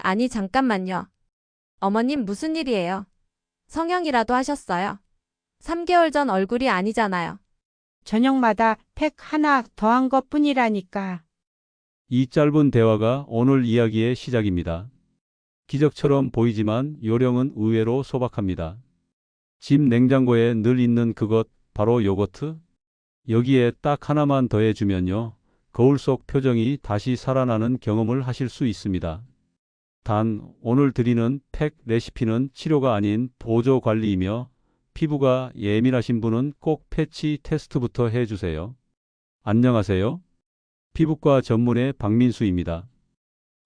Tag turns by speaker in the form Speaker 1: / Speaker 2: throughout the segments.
Speaker 1: 아니, 잠깐만요. 어머님 무슨 일이에요? 성형이라도 하셨어요? 3개월 전 얼굴이 아니잖아요.
Speaker 2: 저녁마다 팩 하나 더한 것뿐이라니까.
Speaker 3: 이 짧은 대화가 오늘 이야기의 시작입니다. 기적처럼 보이지만 요령은 의외로 소박합니다. 집 냉장고에 늘 있는 그것, 바로 요거트? 여기에 딱 하나만 더해주면요. 거울 속 표정이 다시 살아나는 경험을 하실 수 있습니다. 단, 오늘 드리는 팩 레시피는 치료가 아닌 보조 관리이며 피부가 예민하신 분은 꼭 패치 테스트부터 해주세요. 안녕하세요. 피부과 전문의 박민수입니다.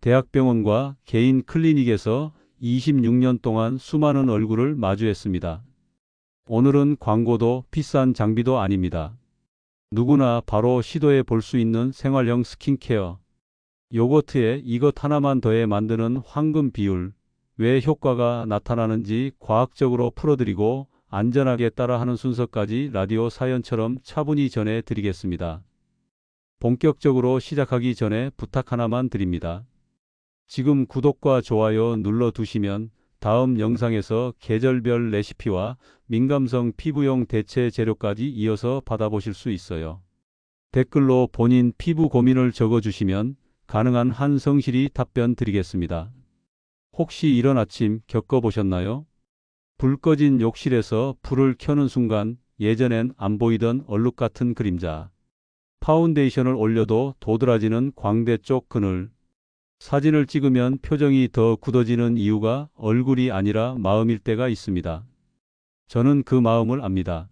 Speaker 3: 대학병원과 개인 클리닉에서 26년 동안 수많은 얼굴을 마주했습니다. 오늘은 광고도 비싼 장비도 아닙니다. 누구나 바로 시도해 볼 수 있는 생활형 스킨케어. 요거트에 이것 하나만 더해 만드는 황금 비율. 왜 효과가 나타나는지 과학적으로 풀어드리고 안전하게 따라하는 순서까지 라디오 사연처럼 차분히 전해 드리겠습니다. 본격적으로 시작하기 전에 부탁 하나만 드립니다. 지금 구독과 좋아요 눌러두시면 다음 영상에서 계절별 레시피와 민감성 피부용 대체 재료까지 이어서 받아보실 수 있어요. 댓글로 본인 피부 고민을 적어주시면 가능한 한 성실히 답변 드리겠습니다. 혹시 이런 아침 겪어보셨나요? 불 꺼진 욕실에서 불을 켜는 순간 예전엔 안 보이던 얼룩 같은 그림자. 파운데이션을 올려도 도드라지는 광대 쪽 그늘. 사진을 찍으면 표정이 더 굳어지는 이유가 얼굴이 아니라 마음일 때가 있습니다. 저는 그 마음을 압니다.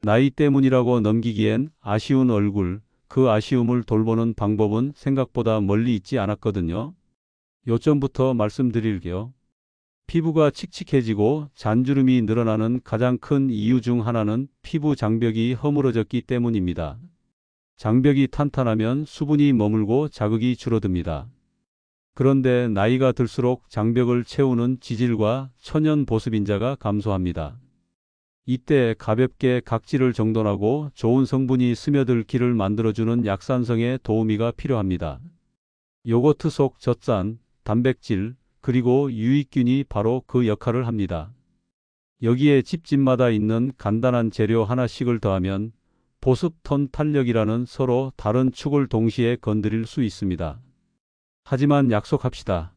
Speaker 3: 나이 때문이라고 넘기기엔 아쉬운 얼굴, 그 아쉬움을 돌보는 방법은 생각보다 멀리 있지 않았거든요. 요점부터 말씀드릴게요. 피부가 칙칙해지고 잔주름이 늘어나는 가장 큰 이유 중 하나는 피부 장벽이 허물어졌기 때문입니다. 장벽이 탄탄하면 수분이 머물고 자극이 줄어듭니다. 그런데 나이가 들수록 장벽을 채우는 지질과 천연 보습인자가 감소합니다. 이때 가볍게 각질을 정돈하고 좋은 성분이 스며들 기를 만들어주는 약산성의 도우미가 필요합니다. 요거트 속 젖산, 단백질, 그리고 유익균이 바로 그 역할을 합니다. 여기에 집집마다 있는 간단한 재료 하나씩을 더하면 보습 톤 탄력이라는 서로 다른 축을 동시에 건드릴 수 있습니다. 하지만 약속합시다.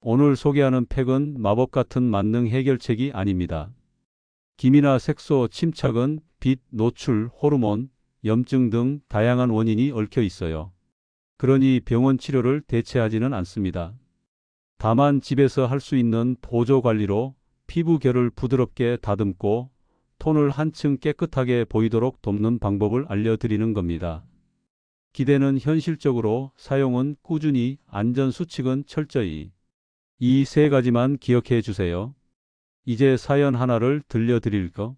Speaker 3: 오늘 소개하는 팩은 마법 같은 만능 해결책이 아닙니다. 기미나 색소 침착은 빛, 노출, 호르몬, 염증 등 다양한 원인이 얽혀 있어요. 그러니 병원 치료를 대체하지는 않습니다. 다만 집에서 할 수 있는 보조 관리로 피부 결을 부드럽게 다듬고 톤을 한층 깨끗하게 보이도록 돕는 방법을 알려드리는 겁니다. 기대는 현실적으로, 사용은 꾸준히, 안전 수칙은 철저히. 이 세 가지만 기억해 주세요. 이제 사연 하나를 들려드릴 거.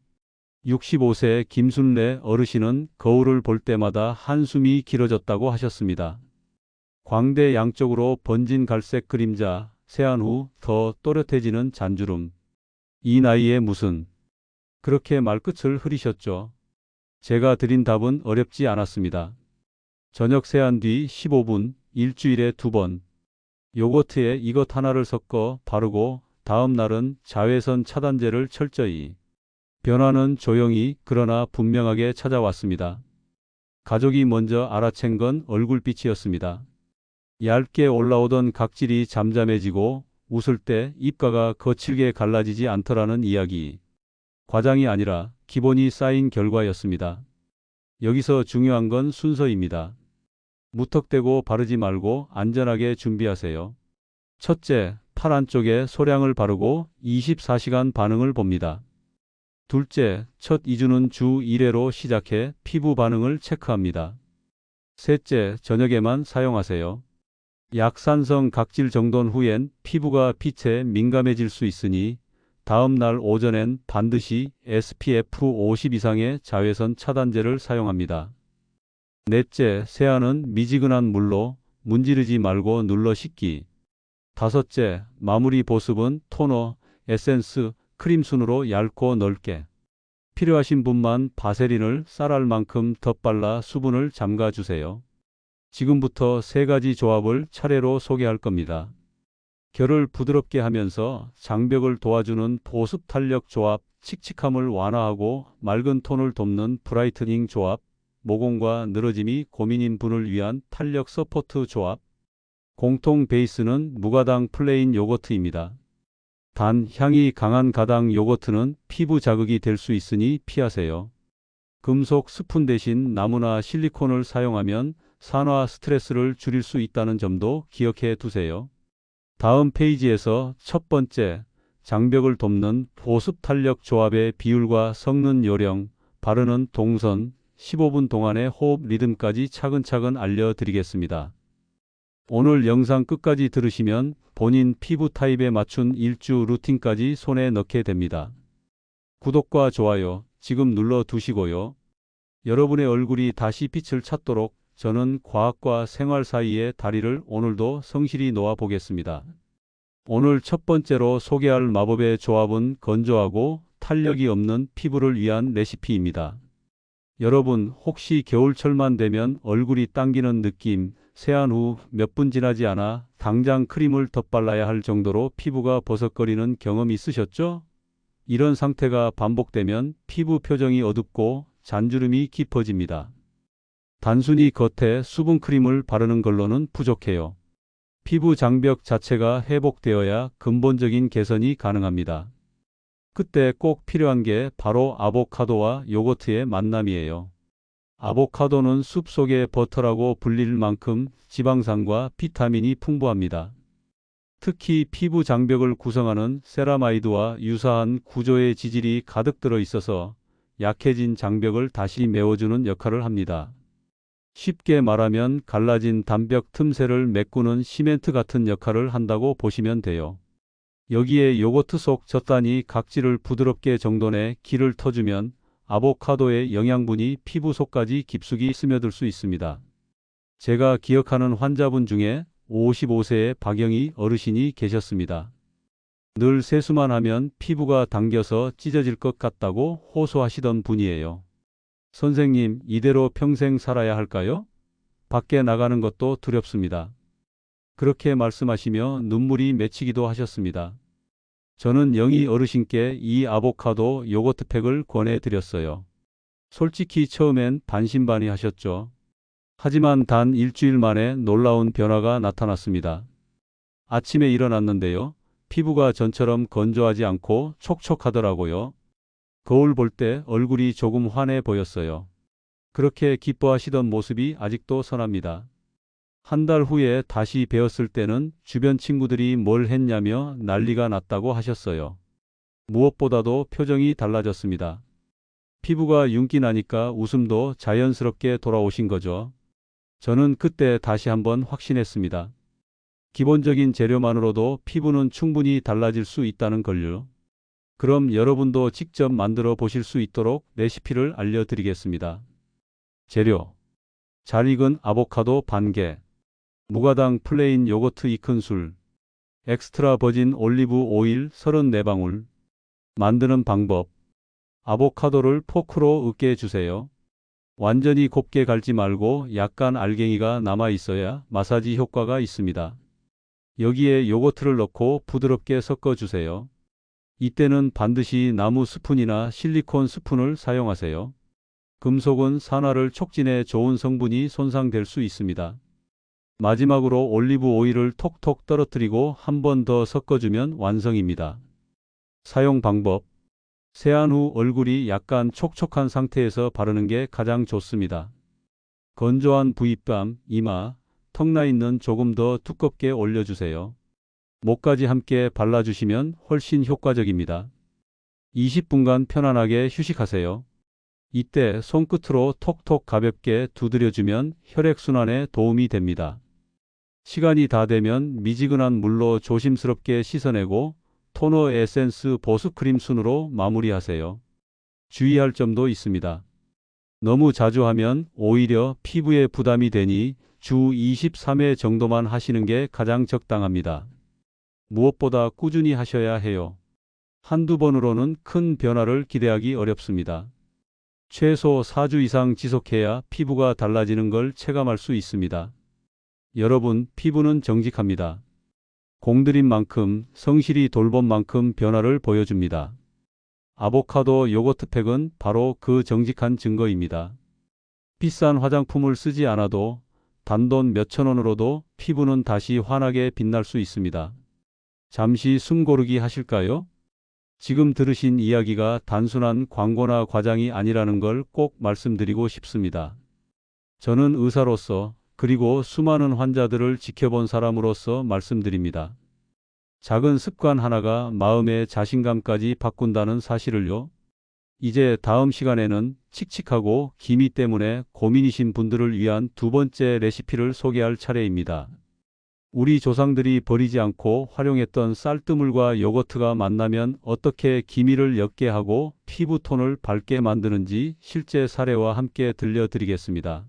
Speaker 3: 65세 김순래 어르신은 거울을 볼 때마다 한숨이 길어졌다고 하셨습니다. 광대 양쪽으로 번진 갈색 그림자, 세안 후 더 또렷해지는 잔주름. 이 나이에 무슨 그렇게 말끝을 흐리셨죠? 제가 드린 답은 어렵지 않았습니다. 저녁 세안 뒤 15분, 일주일에 2번. 요거트에 이것 하나를 섞어 바르고 다음 날은 자외선 차단제를 철저히. 변화는 조용히 그러나 분명하게 찾아왔습니다. 가족이 먼저 알아챈 건 얼굴빛이었습니다. 얇게 올라오던 각질이 잠잠해지고 웃을 때 입가가 거칠게 갈라지지 않더라는 이야기. 과장이 아니라 기본이 쌓인 결과였습니다. 여기서 중요한 건 순서입니다. 무턱대고 바르지 말고 안전하게 준비하세요. 첫째, 팔 안쪽에 소량을 바르고 24시간 반응을 봅니다. 둘째, 첫 2주는 주 1회로 시작해 피부 반응을 체크합니다. 셋째, 저녁에만 사용하세요. 약산성 각질 정돈 후엔 피부가 빛에 민감해질 수 있으니 다음 날 오전엔 반드시 SPF 50 이상의 자외선 차단제를 사용합니다. 넷째, 세안은 미지근한 물로 문지르지 말고 눌러 씻기. 다섯째, 마무리 보습은 토너, 에센스, 크림 순으로 얇고 넓게. 필요하신 분만 바세린을 쌀알 만큼 덧발라 수분을 잠가주세요. 지금부터 세 가지 조합을 차례로 소개할 겁니다. 결을 부드럽게 하면서 장벽을 도와주는 보습 탄력 조합, 칙칙함을 완화하고 맑은 톤을 돕는 브라이트닝 조합, 모공과 늘어짐이 고민인 분을 위한 탄력 서포트 조합. 공통 베이스는 무가당 플레인 요거트입니다. 단 향이 강한 가당 요거트는 피부 자극이 될 수 있으니 피하세요. 금속 스푼 대신 나무나 실리콘을 사용하면 산화 스트레스를 줄일 수 있다는 점도 기억해 두세요. 다음 페이지에서 첫 번째, 장벽을 돕는 보습 탄력 조합의 비율과 섞는 요령, 바르는 동선, 15분 동안의 호흡 리듬까지 차근차근 알려드리겠습니다. 오늘 영상 끝까지 들으시면 본인 피부 타입에 맞춘 일주 루틴까지 손에 넣게 됩니다. 구독과 좋아요 지금 눌러 두시고요. 여러분의 얼굴이 다시 빛을 찾도록 저는 과학과 생활 사이의 다리를 오늘도 성실히 놓아 보겠습니다. 오늘 첫 번째로 소개할 마법의 조합은 건조하고 탄력이 없는 피부를 위한 레시피입니다. 여러분 혹시 겨울철만 되면 얼굴이 당기는 느낌, 세안 후 몇 분 지나지 않아 당장 크림을 덧발라야 할 정도로 피부가 버석거리는 경험 있으셨죠? 이런 상태가 반복되면 피부 표정이 어둡고 잔주름이 깊어집니다. 단순히 겉에 수분크림을 바르는 걸로는 부족해요. 피부 장벽 자체가 회복되어야 근본적인 개선이 가능합니다. 그때 꼭 필요한 게 바로 아보카도와 요거트의 만남이에요. 아보카도는 숲 속의 버터라고 불릴 만큼 지방산과 비타민이 풍부합니다. 특히 피부 장벽을 구성하는 세라마이드와 유사한 구조의 지질이 가득 들어 있어서 약해진 장벽을 다시 메워주는 역할을 합니다. 쉽게 말하면 갈라진 담벽 틈새를 메꾸는 시멘트 같은 역할을 한다고 보시면 돼요. 여기에 요거트 속 젖단이 각질을 부드럽게 정돈해 기를 터주면 아보카도의 영양분이 피부 속까지 깊숙이 스며들 수 있습니다. 제가 기억하는 환자분 중에 55세의 박영희 어르신이 계셨습니다. 늘 세수만 하면 피부가 당겨서 찢어질 것 같다고 호소하시던 분이에요. 선생님, 이대로 평생 살아야 할까요? 밖에 나가는 것도 두렵습니다. 그렇게 말씀하시며 눈물이 맺히기도 하셨습니다. 저는 영희 어르신께 이 아보카도 요거트 팩을 권해드렸어요. 솔직히 처음엔 반신반의하셨죠. 하지만 단 일주일 만에 놀라운 변화가 나타났습니다. 아침에 일어났는데요. 피부가 전처럼 건조하지 않고 촉촉하더라고요. 거울 볼 때 얼굴이 조금 환해 보였어요. 그렇게 기뻐하시던 모습이 아직도 선합니다. 한 달 후에 다시 뵈었을 때는 주변 친구들이 뭘 했냐며 난리가 났다고 하셨어요. 무엇보다도 표정이 달라졌습니다. 피부가 윤기 나니까 웃음도 자연스럽게 돌아오신 거죠. 저는 그때 다시 한번 확신했습니다. 기본적인 재료만으로도 피부는 충분히 달라질 수 있다는 걸요. 그럼 여러분도 직접 만들어 보실 수 있도록 레시피를 알려드리겠습니다. 재료: 잘 익은 아보카도 반개, 무가당 플레인 요거트 2큰술, 엑스트라 버진 올리브 오일 34방울. 만드는 방법: 아보카도를 포크로 으깨 주세요. 완전히 곱게 갈지 말고 약간 알갱이가 남아 있어야 마사지 효과가 있습니다. 여기에 요거트를 넣고 부드럽게 섞어 주세요. 이때는 반드시 나무 스푼이나 실리콘 스푼을 사용하세요. 금속은 산화를 촉진해 좋은 성분이 손상될 수 있습니다. 마지막으로 올리브 오일을 톡톡 떨어뜨리고 한 번 더 섞어주면 완성입니다. 사용 방법: 세안 후 얼굴이 약간 촉촉한 상태에서 바르는 게 가장 좋습니다. 건조한 부윗밤, 이마, 턱 나 있는 조금 더 두껍게 올려주세요. 목까지 함께 발라주시면 훨씬 효과적입니다. 20분간 편안하게 휴식하세요. 이때 손끝으로 톡톡 가볍게 두드려주면 혈액순환에 도움이 됩니다. 시간이 다 되면 미지근한 물로 조심스럽게 씻어내고 토너 에센스 보습크림 순으로 마무리하세요. 주의할 점도 있습니다. 너무 자주 하면 오히려 피부에 부담이 되니 주 23회 정도만 하시는 게 가장 적당합니다. 무엇보다 꾸준히 하셔야 해요. 한두 번으로는 큰 변화를 기대하기 어렵습니다. 최소 4주 이상 지속해야 피부가 달라지는 걸 체감할 수 있습니다. 여러분, 피부는 정직합니다. 공들인 만큼 성실히 돌본 만큼 변화를 보여줍니다. 아보카도 요거트 팩은 바로 그 정직한 증거입니다. 비싼 화장품을 쓰지 않아도 단돈 몇천 원으로도 피부는 다시 환하게 빛날 수 있습니다. 잠시 숨 고르기 하실까요? 지금 들으신 이야기가 단순한 광고나 과장이 아니라는 걸 꼭 말씀드리고 싶습니다. 저는 의사로서 그리고 수많은 환자들을 지켜본 사람으로서 말씀드립니다. 작은 습관 하나가 마음의 자신감까지 바꾼다는 사실을요. 이제 다음 시간에는 칙칙하고 기미 때문에 고민이신 분들을 위한 두 번째 레시피를 소개할 차례입니다. 우리 조상들이 버리지 않고 활용했던 쌀뜨물과 요거트가 만나면 어떻게 기미를 옅게 하고 피부톤을 밝게 만드는지 실제 사례와 함께 들려드리겠습니다.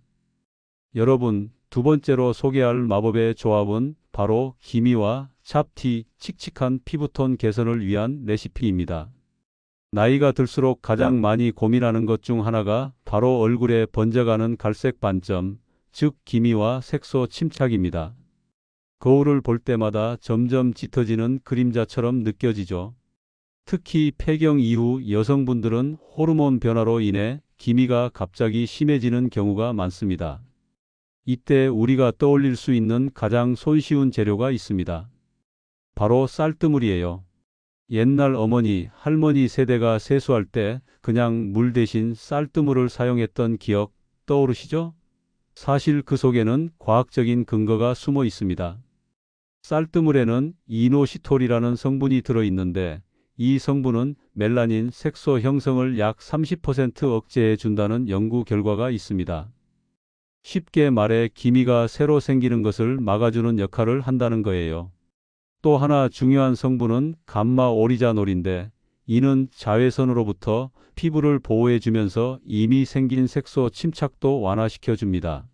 Speaker 3: 여러분, 두 번째로 소개할 마법의 조합은 바로 기미와 잡티, 칙칙한 피부톤 개선을 위한 레시피입니다. 나이가 들수록 가장 많이 고민하는 것 중 하나가 바로 얼굴에 번져가는 갈색 반점, 즉 기미와 색소 침착입니다. 거울을 볼 때마다 점점 짙어지는 그림자처럼 느껴지죠. 특히 폐경 이후 여성분들은 호르몬 변화로 인해 기미가 갑자기 심해지는 경우가 많습니다. 이때 우리가 떠올릴 수 있는 가장 손쉬운 재료가 있습니다. 바로 쌀뜨물이에요. 옛날 어머니, 할머니 세대가 세수할 때 그냥 물 대신 쌀뜨물을 사용했던 기억 떠오르시죠? 사실 그 속에는 과학적인 근거가 숨어 있습니다. 쌀뜨물에는 이노시톨이라는 성분이 들어있는데 이 성분은 멜라닌 색소 형성을 약 30% 억제해 준다는 연구 결과가 있습니다. 쉽게 말해 기미가 새로 생기는 것을 막아주는 역할을 한다는 거예요. 또 하나 중요한 성분은 감마 오리자놀인데 이는 자외선으로부터 피부를 보호해주면서 이미 생긴 색소 침착도 완화시켜줍니다.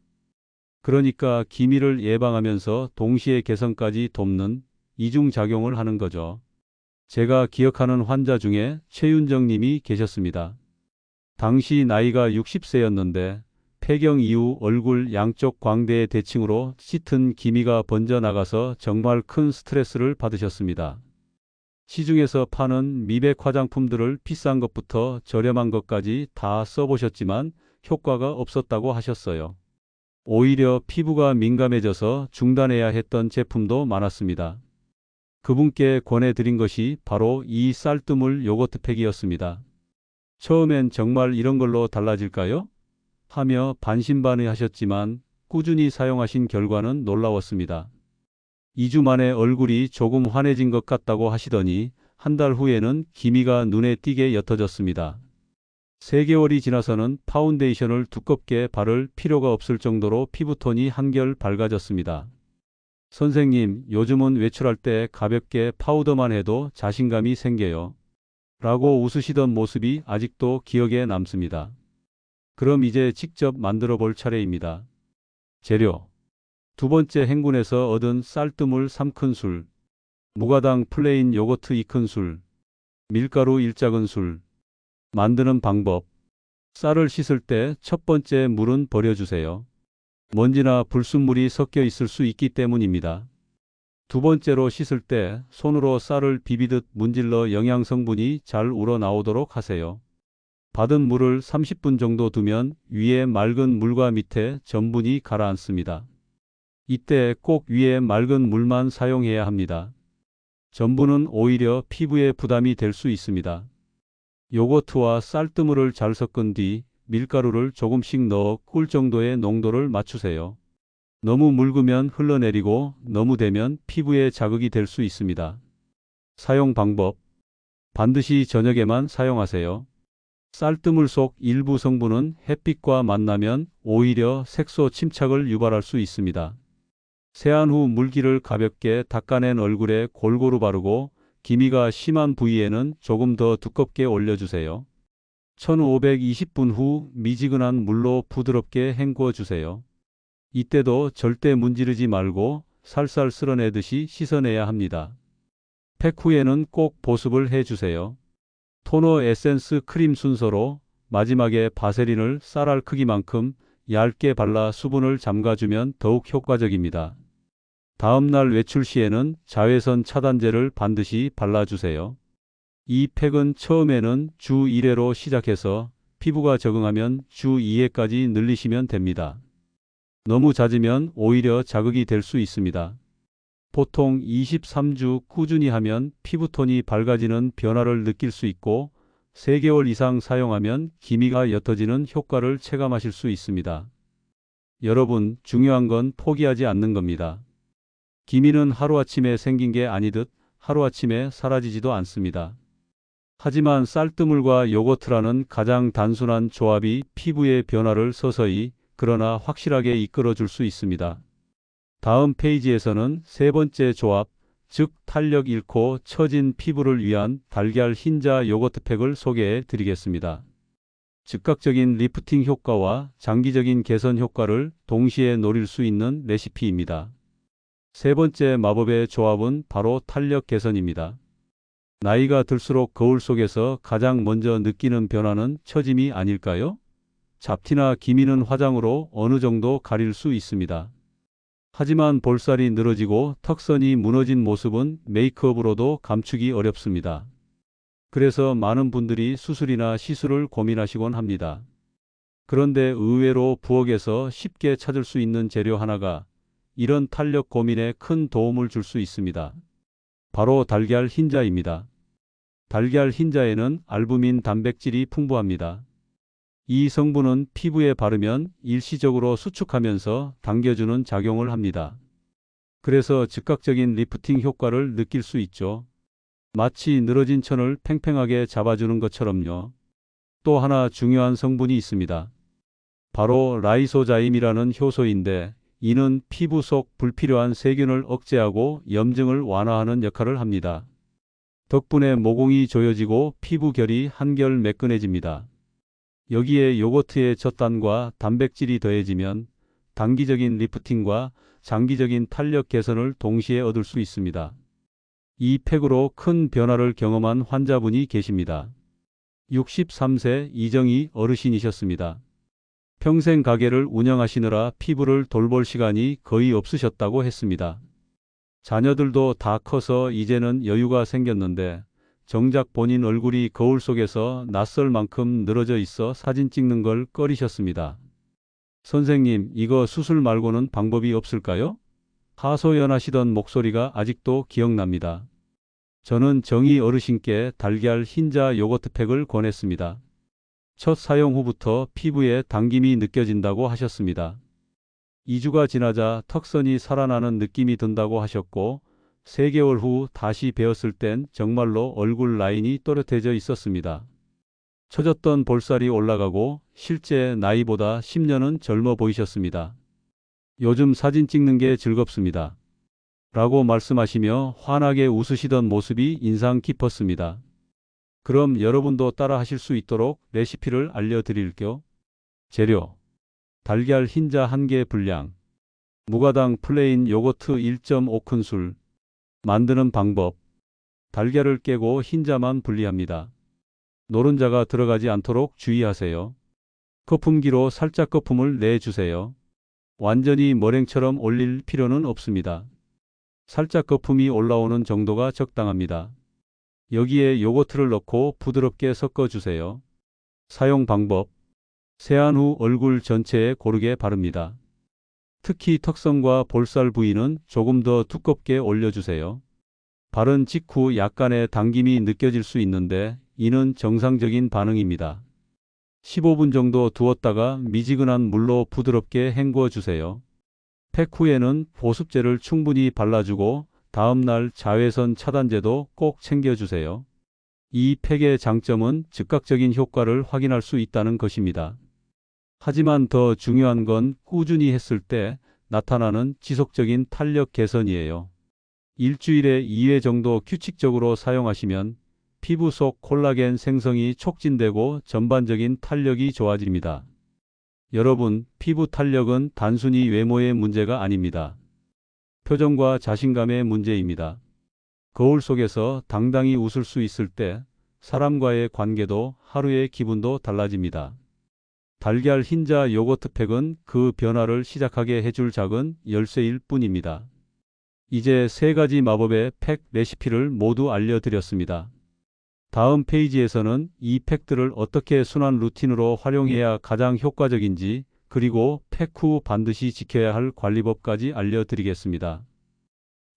Speaker 3: 그러니까 기미를 예방하면서 동시에 개선까지 돕는 이중작용을 하는 거죠. 제가 기억하는 환자 중에 최윤정 님이 계셨습니다. 당시 나이가 60세였는데 폐경 이후 얼굴 양쪽 광대의 대칭으로 짙은 기미가 번져나가서 정말 큰 스트레스를 받으셨습니다. 시중에서 파는 미백 화장품들을 비싼 것부터 저렴한 것까지 다 써보셨지만 효과가 없었다고 하셨어요. 오히려 피부가 민감해져서 중단해야 했던 제품도 많았습니다. 그분께 권해드린 것이 바로 이 쌀뜨물 요거트 팩이었습니다. 처음엔 정말 이런 걸로 달라질까요? 하며 반신반의하셨지만 꾸준히 사용하신 결과는 놀라웠습니다. 2주 만에 얼굴이 조금 환해진 것 같다고 하시더니 한 달 후에는 기미가 눈에 띄게 옅어졌습니다. 3개월이 지나서는 파운데이션을 두껍게 바를 필요가 없을 정도로 피부톤이 한결 밝아졌습니다. 선생님, 요즘은 외출할 때 가볍게 파우더만 해도 자신감이 생겨요. 라고 웃으시던 모습이 아직도 기억에 남습니다. 그럼 이제 직접 만들어 볼 차례입니다. 재료: 두 번째 행군에서 얻은 쌀뜨물 3큰술, 무가당 플레인 요거트 2큰술, 밀가루 1작은술. 만드는 방법: 쌀을 씻을 때 첫 번째 물은 버려주세요. 먼지나 불순물이 섞여 있을 수 있기 때문입니다. 두 번째로 씻을 때 손으로 쌀을 비비듯 문질러 영양 성분이 잘 우러나오도록 하세요. 받은 물을 30분 정도 두면 위에 맑은 물과 밑에 전분이 가라앉습니다. 이때 꼭 위에 맑은 물만 사용해야 합니다. 전분은 오히려 피부에 부담이 될 수 있습니다. 요거트와 쌀뜨물을 잘 섞은 뒤 밀가루를 조금씩 넣어 꿀 정도의 농도를 맞추세요. 너무 묽으면 흘러내리고 너무 되면 피부에 자극이 될 수 있습니다. 사용 방법: 반드시 저녁에만 사용하세요. 쌀뜨물 속 일부 성분은 햇빛과 만나면 오히려 색소 침착을 유발할 수 있습니다. 세안 후 물기를 가볍게 닦아낸 얼굴에 골고루 바르고 기미가 심한 부위에는 조금 더 두껍게 올려주세요. 1520분 후 미지근한 물로 부드럽게 헹구어 주세요. 이때도 절대 문지르지 말고 살살 쓸어내듯이 씻어내야 합니다. 팩 후에는 꼭 보습을 해주세요. 토너, 에센스, 크림 순서로 마지막에 바세린을 쌀알 크기만큼 얇게 발라 수분을 잠가주면 더욱 효과적입니다. 다음 날 외출 시에는 자외선 차단제를 반드시 발라주세요. 이 팩은 처음에는 주 1회로 시작해서 피부가 적응하면 주 2회까지 늘리시면 됩니다. 너무 잦으면 오히려 자극이 될 수 있습니다. 보통 23주 꾸준히 하면 피부톤이 밝아지는 변화를 느낄 수 있고 3개월 이상 사용하면 기미가 옅어지는 효과를 체감하실 수 있습니다. 여러분, 중요한 건 포기하지 않는 겁니다. 기미는 하루아침에 생긴 게 아니듯 하루아침에 사라지지도 않습니다. 하지만 쌀뜨물과 요거트라는 가장 단순한 조합이 피부의 변화를 서서히 그러나 확실하게 이끌어 줄 수 있습니다. 다음 페이지에서는 세 번째 조합, 즉 탄력 잃고 처진 피부를 위한 달걀 흰자 요거트 팩을 소개해 드리겠습니다. 즉각적인 리프팅 효과와 장기적인 개선 효과를 동시에 노릴 수 있는 레시피입니다. 세 번째 마법의 조합은 바로 탄력 개선입니다. 나이가 들수록 거울 속에서 가장 먼저 느끼는 변화는 처짐이 아닐까요? 잡티나 기미는 화장으로 어느 정도 가릴 수 있습니다. 하지만 볼살이 늘어지고 턱선이 무너진 모습은 메이크업으로도 감추기 어렵습니다. 그래서 많은 분들이 수술이나 시술을 고민하시곤 합니다. 그런데 의외로 부엌에서 쉽게 찾을 수 있는 재료 하나가 이런 탄력 고민에 큰 도움을 줄 수 있습니다. 바로 달걀 흰자입니다. 달걀 흰자에는 알부민 단백질이 풍부합니다. 이 성분은 피부에 바르면 일시적으로 수축하면서 당겨주는 작용을 합니다. 그래서 즉각적인 리프팅 효과를 느낄 수 있죠. 마치 늘어진 천을 팽팽하게 잡아주는 것처럼요. 또 하나 중요한 성분이 있습니다. 바로 라이소자임이라는 효소인데 이는 피부 속 불필요한 세균을 억제하고 염증을 완화하는 역할을 합니다. 덕분에 모공이 조여지고 피부 결이 한결 매끈해집니다. 여기에 요거트의 젖단과 단백질이 더해지면 단기적인 리프팅과 장기적인 탄력 개선을 동시에 얻을 수 있습니다. 이 팩으로 큰 변화를 경험한 환자분이 계십니다. 63세 이정희 어르신이셨습니다. 평생 가게를 운영하시느라 피부를 돌볼 시간이 거의 없으셨다고 했습니다. 자녀들도 다 커서 이제는 여유가 생겼는데 정작 본인 얼굴이 거울 속에서 낯설 만큼 늘어져 있어 사진 찍는 걸 꺼리셨습니다. 선생님, 이거 수술 말고는 방법이 없을까요? 하소연하시던 목소리가 아직도 기억납니다. 저는 정희 어르신께 달걀 흰자 요거트 팩을 권했습니다. 첫 사용 후부터 피부에 당김이 느껴진다고 하셨습니다. 2주가 지나자 턱선이 살아나는 느낌이 든다고 하셨고 3개월 후 다시 베었을 땐 정말로 얼굴 라인이 또렷해져 있었습니다. 처졌던 볼살이 올라가고 실제 나이보다 10년은 젊어 보이셨습니다. 요즘 사진 찍는 게 즐겁습니다. 라고 말씀하시며 환하게 웃으시던 모습이 인상 깊었습니다. 그럼 여러분도 따라 하실 수 있도록 레시피를 알려드릴게요. 재료: 달걀 흰자 1개 분량, 무가당 플레인 요거트 1.5큰술. 만드는 방법: 달걀을 깨고 흰자만 분리합니다. 노른자가 들어가지 않도록 주의하세요. 거품기로 살짝 거품을 내주세요. 완전히 머랭처럼 올릴 필요는 없습니다. 살짝 거품이 올라오는 정도가 적당합니다. 여기에 요거트를 넣고 부드럽게 섞어주세요. 사용 방법: 세안 후 얼굴 전체에 고르게 바릅니다. 특히 턱선과 볼살 부위는 조금 더 두껍게 올려주세요. 바른 직후 약간의 당김이 느껴질 수 있는데 이는 정상적인 반응입니다. 15분 정도 두었다가 미지근한 물로 부드럽게 헹궈 주세요. 팩 후에는 보습제를 충분히 발라주고 다음날 자외선 차단제도 꼭 챙겨주세요. 이 팩의 장점은 즉각적인 효과를 확인할 수 있다는 것입니다. 하지만 더 중요한 건 꾸준히 했을 때 나타나는 지속적인 탄력 개선이에요. 일주일에 2회 정도 규칙적으로 사용하시면 피부 속 콜라겐 생성이 촉진되고 전반적인 탄력이 좋아집니다. 여러분, 피부 탄력은 단순히 외모의 문제가 아닙니다. 표정과 자신감의 문제입니다. 거울 속에서 당당히 웃을 수 있을 때 사람과의 관계도 하루의 기분도 달라집니다. 달걀 흰자 요거트 팩은 그 변화를 시작하게 해줄 작은 열쇠일 뿐입니다. 이제 세 가지 마법의 팩 레시피를 모두 알려드렸습니다. 다음 페이지에서는 이 팩들을 어떻게 순환 루틴으로 활용해야 가장 효과적인지, 그리고 팩 후 반드시 지켜야 할 관리법까지 알려드리겠습니다.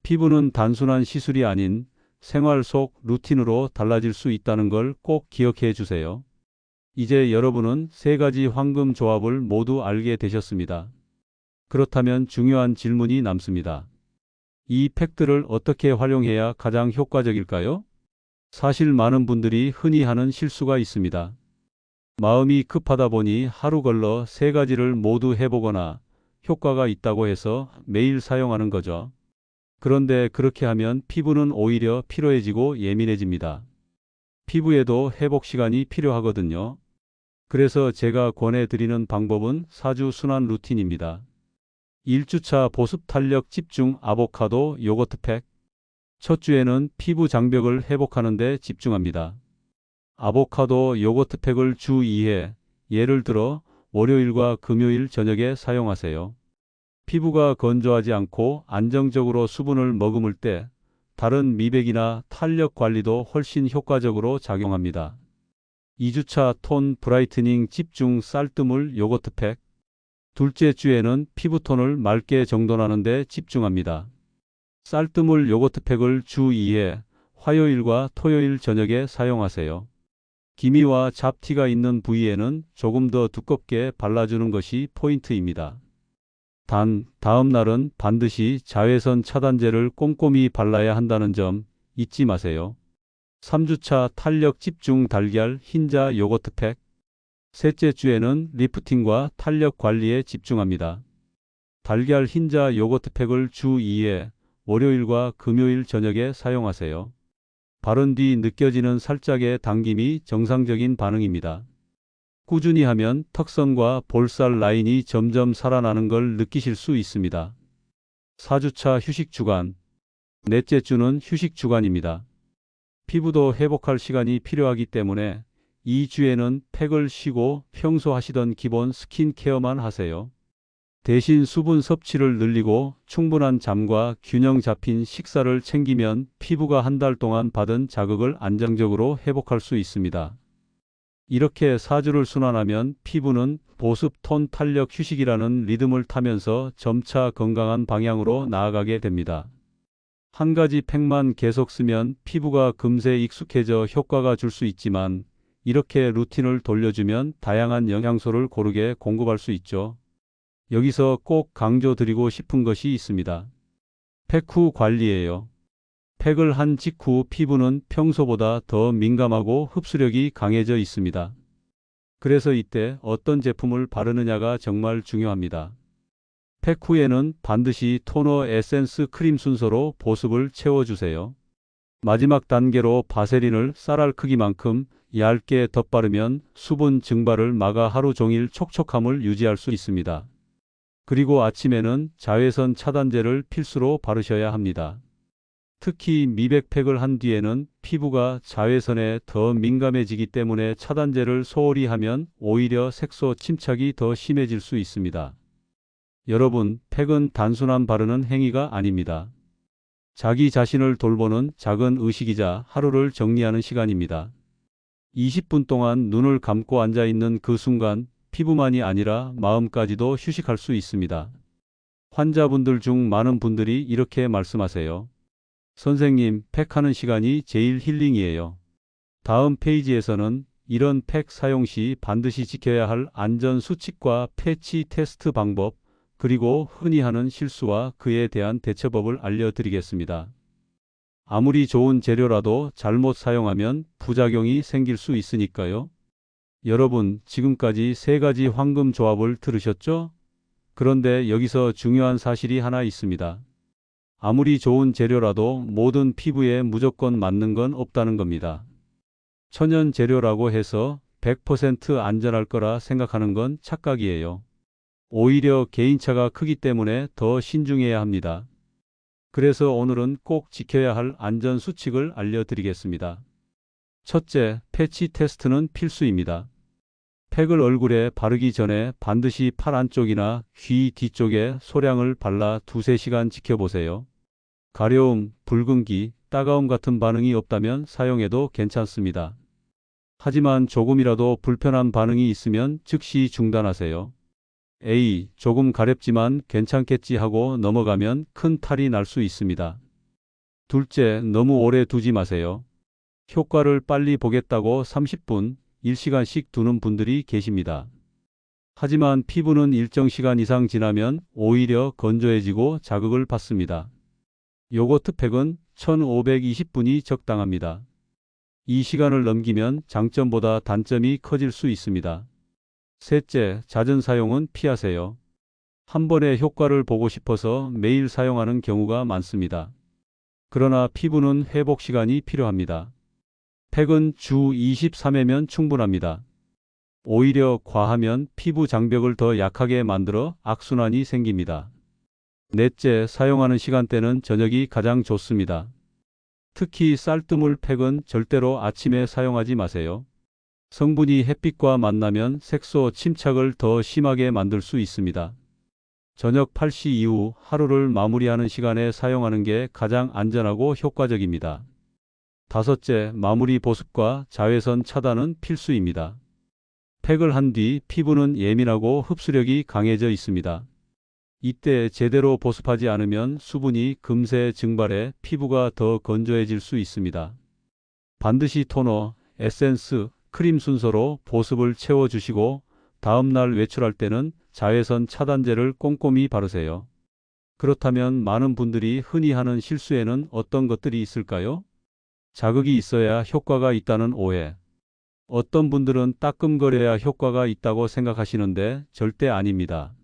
Speaker 3: 피부는 단순한 시술이 아닌 생활 속 루틴으로 달라질 수 있다는 걸 꼭 기억해 주세요. 이제 여러분은 세 가지 황금 조합을 모두 알게 되셨습니다. 그렇다면 중요한 질문이 남습니다. 이 팩들을 어떻게 활용해야 가장 효과적일까요? 사실 많은 분들이 흔히 하는 실수가 있습니다. 마음이 급하다 보니 하루 걸러 세 가지를 모두 해보거나 효과가 있다고 해서 매일 사용하는 거죠. 그런데 그렇게 하면 피부는 오히려 피로해지고 예민해집니다. 피부에도 회복 시간이 필요하거든요. 그래서 제가 권해드리는 방법은 4주 순환 루틴입니다. 1주차 보습 탄력 집중 아보카도 요거트 팩. 첫 주에는 피부 장벽을 회복하는 데 집중합니다. 아보카도 요거트 팩을 주 2회, 예를 들어 월요일과 금요일 저녁에 사용하세요. 피부가 건조하지 않고 안정적으로 수분을 머금을 때 다른 미백이나 탄력 관리도 훨씬 효과적으로 작용합니다. 2주차 톤 브라이트닝 집중 쌀뜨물 요거트 팩. 둘째 주에는 피부톤을 맑게 정돈하는 데 집중합니다. 쌀뜨물 요거트 팩을 주 2회, 화요일과 토요일 저녁에 사용하세요. 기미와 잡티가 있는 부위에는 조금 더 두껍게 발라주는 것이 포인트입니다. 단, 다음 날은 반드시 자외선 차단제를 꼼꼼히 발라야 한다는 점 잊지 마세요. 3주차 탄력 집중 달걀 흰자 요거트 팩. 셋째 주에는 리프팅과 탄력 관리에 집중합니다. 달걀 흰자 요거트 팩을 주 2회, 월요일과 금요일 저녁에 사용하세요. 바른 뒤 느껴지는 살짝의 당김이 정상적인 반응입니다. 꾸준히 하면 턱선과 볼살 라인이 점점 살아나는 걸 느끼실 수 있습니다. 4주차 휴식 주간. 넷째 주는 휴식 주간입니다. 피부도 회복할 시간이 필요하기 때문에 이 주에는 팩을 쉬고 평소 하시던 기본 스킨케어만 하세요. 대신 수분 섭취를 늘리고 충분한 잠과 균형 잡힌 식사를 챙기면 피부가 한 달 동안 받은 자극을 안정적으로 회복할 수 있습니다. 이렇게 4주를 순환하면 피부는 보습, 톤, 탄력, 휴식이라는 리듬을 타면서 점차 건강한 방향으로 나아가게 됩니다. 한 가지 팩만 계속 쓰면 피부가 금세 익숙해져 효과가 줄 수 있지만 이렇게 루틴을 돌려주면 다양한 영양소를 고르게 공급할 수 있죠. 여기서 꼭 강조드리고 싶은 것이 있습니다. 팩 후 관리예요. 팩을 한 직후 피부는 평소보다 더 민감하고 흡수력이 강해져 있습니다. 그래서 이때 어떤 제품을 바르느냐가 정말 중요합니다. 팩 후에는 반드시 토너, 에센스, 크림 순서로 보습을 채워주세요. 마지막 단계로 바세린을 쌀알 크기만큼 얇게 덧바르면 수분 증발을 막아 하루 종일 촉촉함을 유지할 수 있습니다. 그리고 아침에는 자외선 차단제를 필수로 바르셔야 합니다. 특히 미백팩을 한 뒤에는 피부가 자외선에 더 민감해지기 때문에 차단제를 소홀히 하면 오히려 색소 침착이 더 심해질 수 있습니다. 여러분, 팩은 단순한 바르는 행위가 아닙니다. 자기 자신을 돌보는 작은 의식이자 하루를 정리하는 시간입니다. 20분 동안 눈을 감고 앉아 있는 그 순간 피부만이 아니라 마음까지도 휴식할 수 있습니다. 환자분들 중 많은 분들이 이렇게 말씀하세요. 선생님, 팩하는 시간이 제일 힐링이에요. 다음 페이지에서는 이런 팩 사용 시 반드시 지켜야 할 안전 수칙과 패치 테스트 방법, 그리고 흔히 하는 실수와 그에 대한 대처법을 알려드리겠습니다. 아무리 좋은 재료라도 잘못 사용하면 부작용이 생길 수 있으니까요. 여러분, 지금까지 세 가지 황금 조합을 들으셨죠? 그런데 여기서 중요한 사실이 하나 있습니다. 아무리 좋은 재료라도 모든 피부에 무조건 맞는 건 없다는 겁니다. 천연 재료라고 해서 100% 안전할 거라 생각하는 건 착각이에요. 오히려 개인차가 크기 때문에 더 신중해야 합니다. 그래서 오늘은 꼭 지켜야 할 안전 수칙을 알려드리겠습니다. 첫째, 패치 테스트는 필수입니다. 팩을 얼굴에 바르기 전에 반드시 팔 안쪽이나 귀 뒤쪽에 소량을 발라 2~3시간 지켜보세요. 가려움, 붉은기, 따가움 같은 반응이 없다면 사용해도 괜찮습니다. 하지만 조금이라도 불편한 반응이 있으면 즉시 중단하세요. A. 조금 가렵지만 괜찮겠지 하고 넘어가면 큰 탈이 날 수 있습니다. 둘째, 너무 오래 두지 마세요. 효과를 빨리 보겠다고 30분, 1시간씩 두는 분들이 계십니다. 하지만 피부는 일정 시간 이상 지나면 오히려 건조해지고 자극을 받습니다. 요거트 팩은 1520분이 적당합니다. 이 시간을 넘기면 장점보다 단점이 커질 수 있습니다. 셋째, 잦은 사용은 피하세요. 한 번에 효과를 보고 싶어서 매일 사용하는 경우가 많습니다. 그러나 피부는 회복 시간이 필요합니다. 팩은 주 23회면 충분합니다. 오히려 과하면 피부 장벽을 더 약하게 만들어 악순환이 생깁니다. 넷째, 사용하는 시간대는 저녁이 가장 좋습니다. 특히 쌀뜨물 팩은 절대로 아침에 사용하지 마세요. 성분이 햇빛과 만나면 색소 침착을 더 심하게 만들 수 있습니다. 저녁 8시 이후 하루를 마무리하는 시간에 사용하는 게 가장 안전하고 효과적입니다. 다섯째, 마무리 보습과 자외선 차단은 필수입니다. 팩을 한 뒤 피부는 예민하고 흡수력이 강해져 있습니다. 이때 제대로 보습하지 않으면 수분이 금세 증발해 피부가 더 건조해질 수 있습니다. 반드시 토너, 에센스, 크림 순서로 보습을 채워주시고 다음날 외출할 때는 자외선 차단제를 꼼꼼히 바르세요. 그렇다면 많은 분들이 흔히 하는 실수에는 어떤 것들이 있을까요? 자극이 있어야 효과가 있다는 오해. 어떤 분들은 따끔거려야 효과가 있다고 생각하시는데 절대 아닙니다.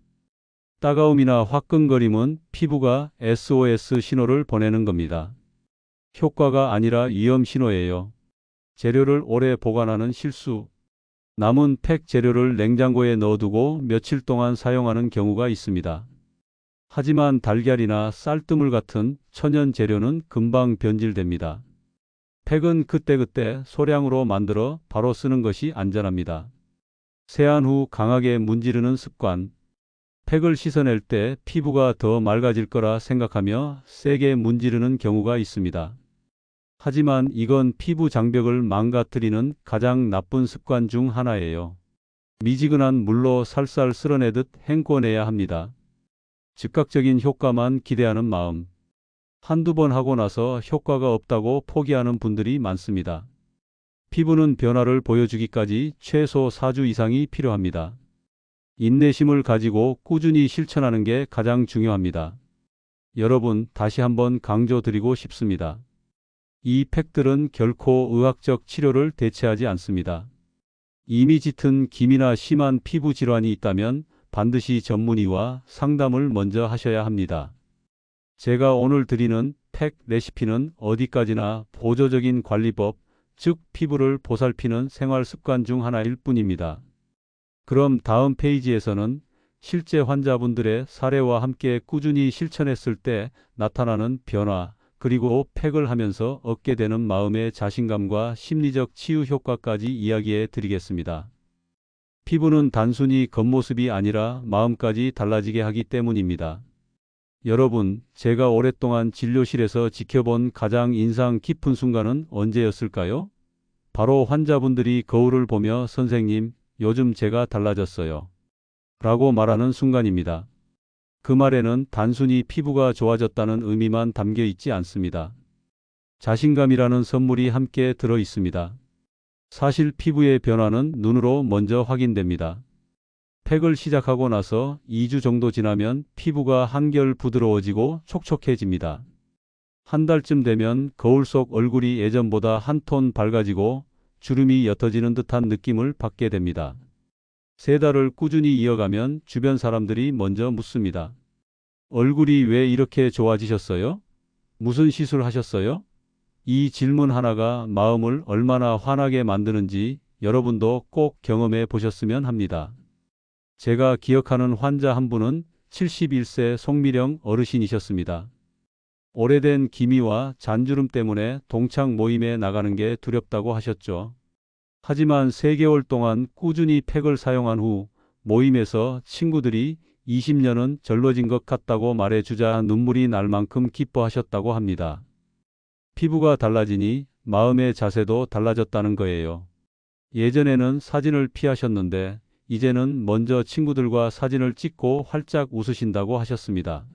Speaker 3: 따가움이나 화끈거림은 피부가 SOS 신호를 보내는 겁니다. 효과가 아니라 위험 신호예요. 재료를 오래 보관하는 실수. 남은 팩 재료를 냉장고에 넣어두고 며칠 동안 사용하는 경우가 있습니다. 하지만 달걀이나 쌀뜨물 같은 천연 재료는 금방 변질됩니다. 팩은 그때그때 소량으로 만들어 바로 쓰는 것이 안전합니다. 세안 후 강하게 문지르는 습관. 팩을 씻어낼 때 피부가 더 맑아질 거라 생각하며 세게 문지르는 경우가 있습니다. 하지만 이건 피부 장벽을 망가뜨리는 가장 나쁜 습관 중 하나예요. 미지근한 물로 살살 쓸어내듯 헹궈내야 합니다. 즉각적인 효과만 기대하는 마음. 한두 번 하고 나서 효과가 없다고 포기하는 분들이 많습니다. 피부는 변화를 보여주기까지 최소 4주 이상이 필요합니다. 인내심을 가지고 꾸준히 실천하는 게 가장 중요합니다. 여러분, 다시 한번 강조드리고 싶습니다. 이 팩들은 결코 의학적 치료를 대체하지 않습니다. 이미 짙은 기미나 심한 피부 질환이 있다면 반드시 전문의와 상담을 먼저 하셔야 합니다. 제가 오늘 드리는 팩 레시피는 어디까지나 보조적인 관리법, 즉 피부를 보살피는 생활 습관 중 하나일 뿐입니다. 그럼 다음 페이지에서는 실제 환자분들의 사례와 함께 꾸준히 실천했을 때 나타나는 변화, 그리고 팩을 하면서 얻게 되는 마음의 자신감과 심리적 치유 효과까지 이야기해 드리겠습니다. 피부는 단순히 겉모습이 아니라 마음까지 달라지게 하기 때문입니다. 여러분, 제가 오랫동안 진료실에서 지켜본 가장 인상 깊은 순간은 언제였을까요? 바로 환자분들이 거울을 보며 선생님, 요즘 제가 달라졌어요. 라고 말하는 순간입니다. 그 말에는 단순히 피부가 좋아졌다는 의미만 담겨 있지 않습니다. 자신감이라는 선물이 함께 들어 있습니다. 사실 피부의 변화는 눈으로 먼저 확인됩니다. 팩을 시작하고 나서 2주 정도 지나면 피부가 한결 부드러워지고 촉촉해집니다. 한 달쯤 되면 거울 속 얼굴이 예전보다 한 톤 밝아지고 주름이 옅어지는 듯한 느낌을 받게 됩니다. 3달을 꾸준히 이어가면 주변 사람들이 먼저 묻습니다. 얼굴이 왜 이렇게 좋아지셨어요? 무슨 시술하셨어요? 이 질문 하나가 마음을 얼마나 환하게 만드는지 여러분도 꼭 경험해 보셨으면 합니다. 제가 기억하는 환자 한 분은 71세 송미령 어르신이셨습니다. 오래된 기미와 잔주름 때문에 동창 모임에 나가는 게 두렵다고 하셨죠. 하지만 3개월 동안 꾸준히 팩을 사용한 후 모임에서 친구들이 20년은 절로진 것 같다고 말해주자 눈물이 날 만큼 기뻐하셨다고 합니다. 피부가 달라지니 마음의 자세도 달라졌다는 거예요. 예전에는 사진을 피하셨는데 이제는 먼저 친구들과 사진을 찍고 활짝 웃으신다고 하셨습니다.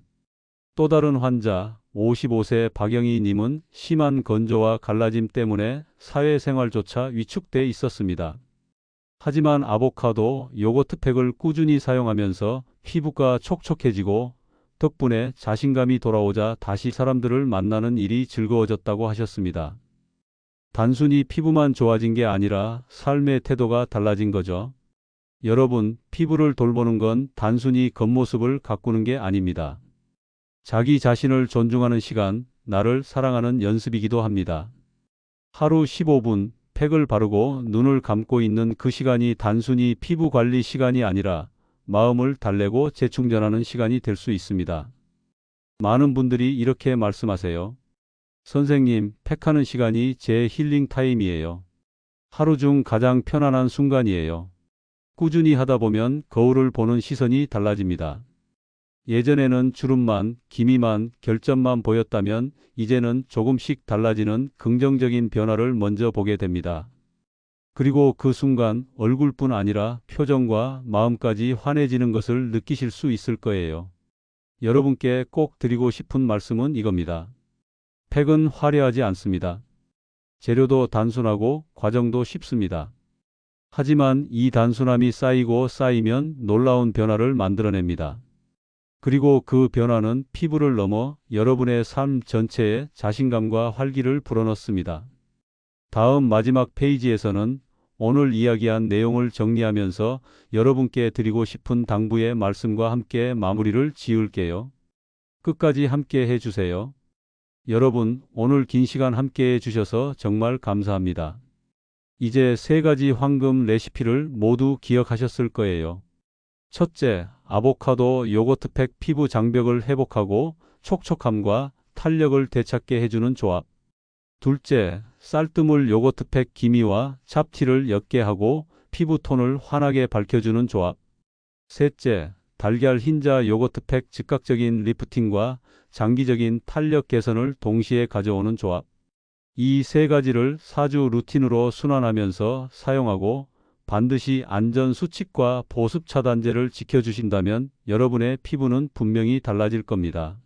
Speaker 3: 또 다른 환자 55세 박영희 님은 심한 건조와 갈라짐 때문에 사회생활조차 위축돼 있었습니다. 하지만 아보카도 요거트팩을 꾸준히 사용하면서 피부가 촉촉해지고 덕분에 자신감이 돌아오자 다시 사람들을 만나는 일이 즐거워졌다고 하셨습니다. 단순히 피부만 좋아진 게 아니라 삶의 태도가 달라진 거죠. 여러분, 피부를 돌보는 건 단순히 겉모습을 가꾸는 게 아닙니다. 자기 자신을 존중하는 시간, 나를 사랑하는 연습이기도 합니다. 하루 15분 팩을 바르고 눈을 감고 있는 그 시간이 단순히 피부 관리 시간이 아니라 마음을 달래고 재충전하는 시간이 될 수 있습니다. 많은 분들이 이렇게 말씀하세요. 선생님, 팩하는 시간이 제 힐링 타임이에요. 하루 중 가장 편안한 순간이에요. 꾸준히 하다 보면 거울을 보는 시선이 달라집니다. 예전에는 주름만, 기미만, 결점만 보였다면 이제는 조금씩 달라지는 긍정적인 변화를 먼저 보게 됩니다. 그리고 그 순간 얼굴뿐 아니라 표정과 마음까지 환해지는 것을 느끼실 수 있을 거예요. 여러분께 꼭 드리고 싶은 말씀은 이겁니다. 팩은 화려하지 않습니다. 재료도 단순하고 과정도 쉽습니다. 하지만 이 단순함이 쌓이고 쌓이면 놀라운 변화를 만들어냅니다. 그리고 그 변화는 피부를 넘어 여러분의 삶 전체에 자신감과 활기를 불어넣습니다. 다음 마지막 페이지에서는 오늘 이야기한 내용을 정리하면서 여러분께 드리고 싶은 당부의 말씀과 함께 마무리를 지을게요. 끝까지 함께 해주세요. 여러분, 오늘 긴 시간 함께 해주셔서 정말 감사합니다. 이제 3가지 황금 레시피를 모두 기억하셨을 거예요. 첫째, 아보카도 요거트팩 피부 장벽을 회복하고 촉촉함과 탄력을 되찾게 해주는 조합. 둘째, 쌀뜨물 요거트팩 기미와 잡티를 옅게 하고 피부톤을 환하게 밝혀주는 조합. 셋째, 달걀 흰자 요거트팩 즉각적인 리프팅과 장기적인 탄력 개선을 동시에 가져오는 조합. 이 3가지를 4주 루틴으로 순환하면서 사용하고 반드시 안전 수칙과 보습 차단제를 지켜주신다면 여러분의 피부는 분명히 달라질 겁니다.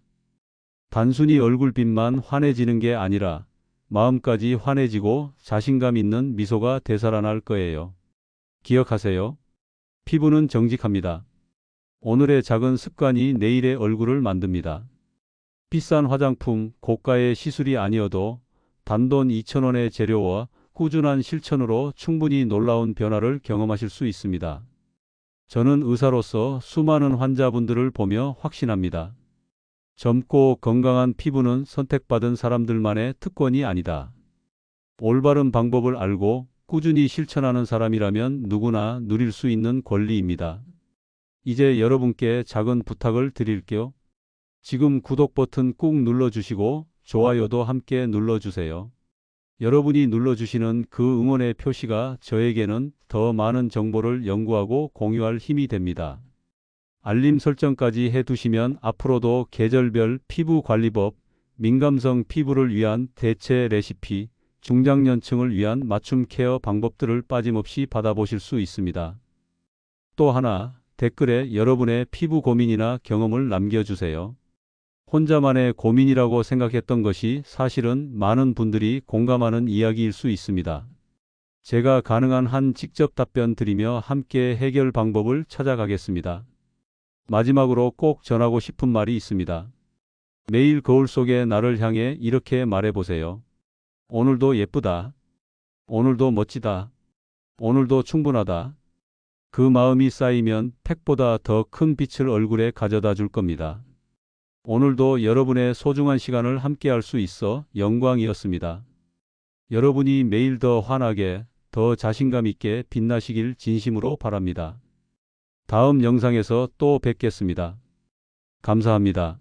Speaker 3: 단순히 얼굴빛만 환해지는 게 아니라 마음까지 환해지고 자신감 있는 미소가 되살아날 거예요. 기억하세요. 피부는 정직합니다. 오늘의 작은 습관이 내일의 얼굴을 만듭니다. 비싼 화장품, 고가의 시술이 아니어도 단돈 2,000원의 재료와 꾸준한 실천으로 충분히 놀라운 변화를 경험하실 수 있습니다. 저는 의사로서 수많은 환자분들을 보며 확신합니다. 젊고 건강한 피부는 선택받은 사람들만의 특권이 아니다. 올바른 방법을 알고 꾸준히 실천하는 사람이라면 누구나 누릴 수 있는 권리입니다. 이제 여러분께 작은 부탁을 드릴게요. 지금 구독 버튼 꾹 눌러주시고 좋아요도 함께 눌러주세요. 여러분이 눌러주시는 그 응원의 표시가 저에게는 더 많은 정보를 연구하고 공유할 힘이 됩니다. 알림 설정까지 해두시면 앞으로도 계절별 피부 관리법, 민감성 피부를 위한 대체 레시피, 중장년층을 위한 맞춤 케어 방법들을 빠짐없이 받아보실 수 있습니다. 또 하나, 댓글에 여러분의 피부 고민이나 경험을 남겨주세요. 혼자만의 고민이라고 생각했던 것이 사실은 많은 분들이 공감하는 이야기일 수 있습니다. 제가 가능한 한 직접 답변 드리며 함께 해결 방법을 찾아가겠습니다. 마지막으로 꼭 전하고 싶은 말이 있습니다. 매일 거울 속의 나를 향해 이렇게 말해보세요. 오늘도 예쁘다. 오늘도 멋지다. 오늘도 충분하다. 그 마음이 쌓이면 팩보다 더 큰 빛을 얼굴에 가져다 줄 겁니다. 오늘도 여러분의 소중한 시간을 함께할 수 있어 영광이었습니다. 여러분이 매일 더 환하게, 더 자신감 있게 빛나시길 진심으로 바랍니다. 다음 영상에서 또 뵙겠습니다. 감사합니다.